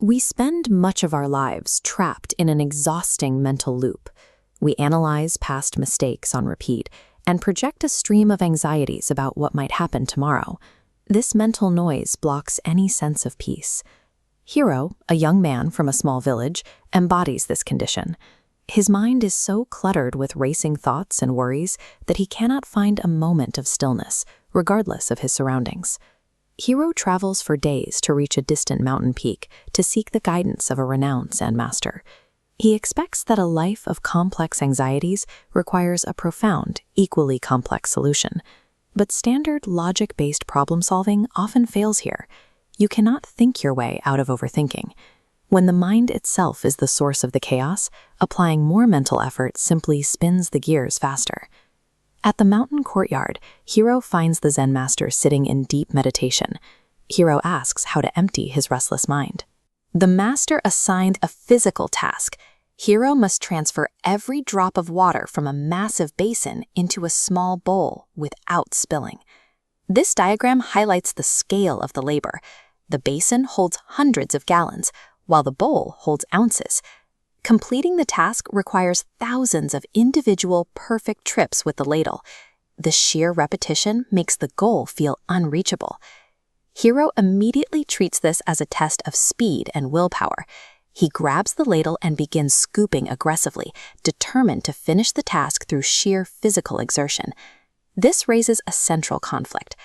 We spend much of our lives trapped in an exhausting mental loop. We analyze past mistakes on repeat and project a stream of anxieties about what might happen tomorrow. This mental noise blocks any sense of peace. Hiro, a young man from a small village, embodies this condition. His mind is so cluttered with racing thoughts and worries that he cannot find a moment of stillness, regardless of his surroundings. Hiro travels for days to reach a distant mountain peak to seek the guidance of a renowned Zen master. He expects that a life of complex anxieties requires a profound, equally complex solution. But standard logic-based problem-solving often fails here. You cannot think your way out of overthinking. When the mind itself is the source of the chaos, applying more mental effort simply spins the gears faster. At the mountain courtyard, Hiro finds the Zen master sitting in deep meditation. Hiro asks how to empty his restless mind. The master assigned a physical task. Hiro must transfer every drop of water from a massive basin into a small bowl without spilling. This diagram highlights the scale of the labor. The basin holds hundreds of gallons, while the bowl holds ounces. Completing the task requires thousands of individual perfect trips with the ladle. The sheer repetition makes the goal feel unreachable. Hiro immediately treats this as a test of speed and willpower. He grabs the ladle and begins scooping aggressively, determined to finish the task through sheer physical exertion. This raises a central conflict.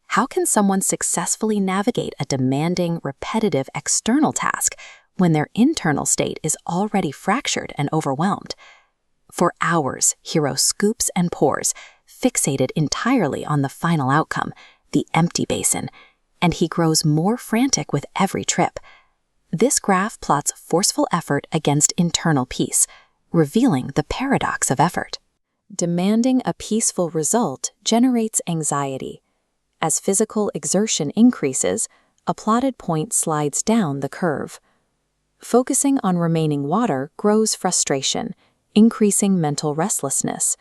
How can someone successfully navigate a demanding, repetitive external task when their internal state is already fractured and overwhelmed? For hours, Hiro scoops and pours, fixated entirely on the final outcome, the empty basin, and he grows more frantic with every trip. This graph plots forceful effort against internal peace, revealing the paradox of effort. Demanding a peaceful result generates anxiety. As physical exertion increases, a plotted point slides down the curve. Focusing on remaining water grows frustration, increasing mental restlessness.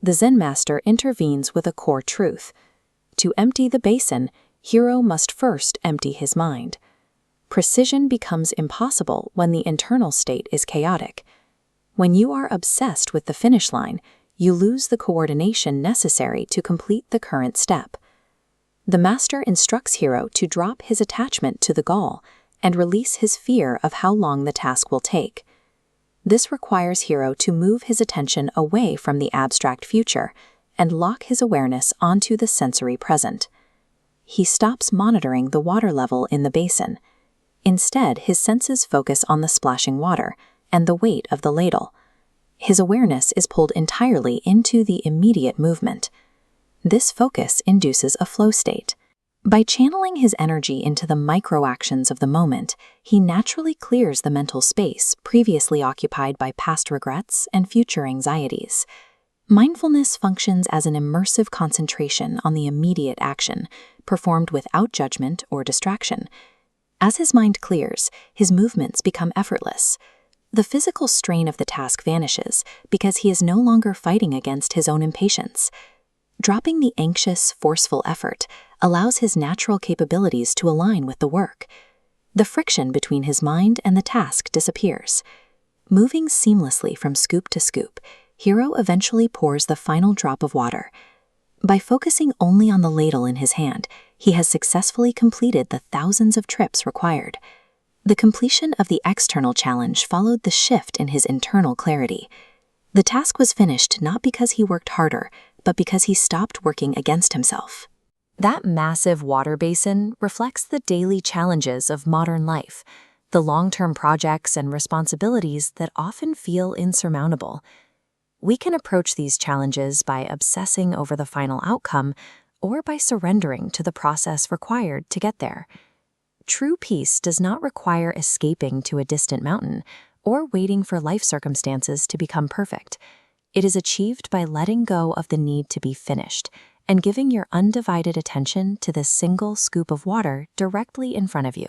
The Zen master intervenes with a core truth. To empty the basin, Hiro must first empty his mind. Precision becomes impossible when the internal state is chaotic. When you are obsessed with the finish line, you lose the coordination necessary to complete the current step. The master instructs Hiro to drop his attachment to the goal and release his fear of how long the task will take. This requires Hiro to move his attention away from the abstract future and lock his awareness onto the sensory present. He stops monitoring the water level in the basin. Instead, his senses focus on the splashing water and the weight of the ladle. His awareness is pulled entirely into the immediate movement. This focus induces a flow state. By channeling his energy into the micro-actions of the moment, he naturally clears the mental space previously occupied by past regrets and future anxieties. Mindfulness functions as an immersive concentration on the immediate action, performed without judgment or distraction. As his mind clears, his movements become effortless. The physical strain of the task vanishes because he is no longer fighting against his own impatience. Dropping the anxious, forceful effort allows his natural capabilities to align with the work. The friction between his mind and the task disappears. Moving seamlessly from scoop to scoop, Hiro eventually pours the final drop of water. By focusing only on the ladle in his hand, he has successfully completed the thousands of trips required. The completion of the external challenge followed the shift in his internal clarity. The task was finished not because he worked harder, but because he stopped working against himself. That massive water basin reflects the daily challenges of modern life, the long-term projects and responsibilities that often feel insurmountable. We can approach these challenges by obsessing over the final outcome or by surrendering to the process required to get there. True peace does not require escaping to a distant mountain or waiting for life circumstances to become perfect. It is achieved by letting go of the need to be finished and giving your undivided attention to the single scoop of water directly in front of you.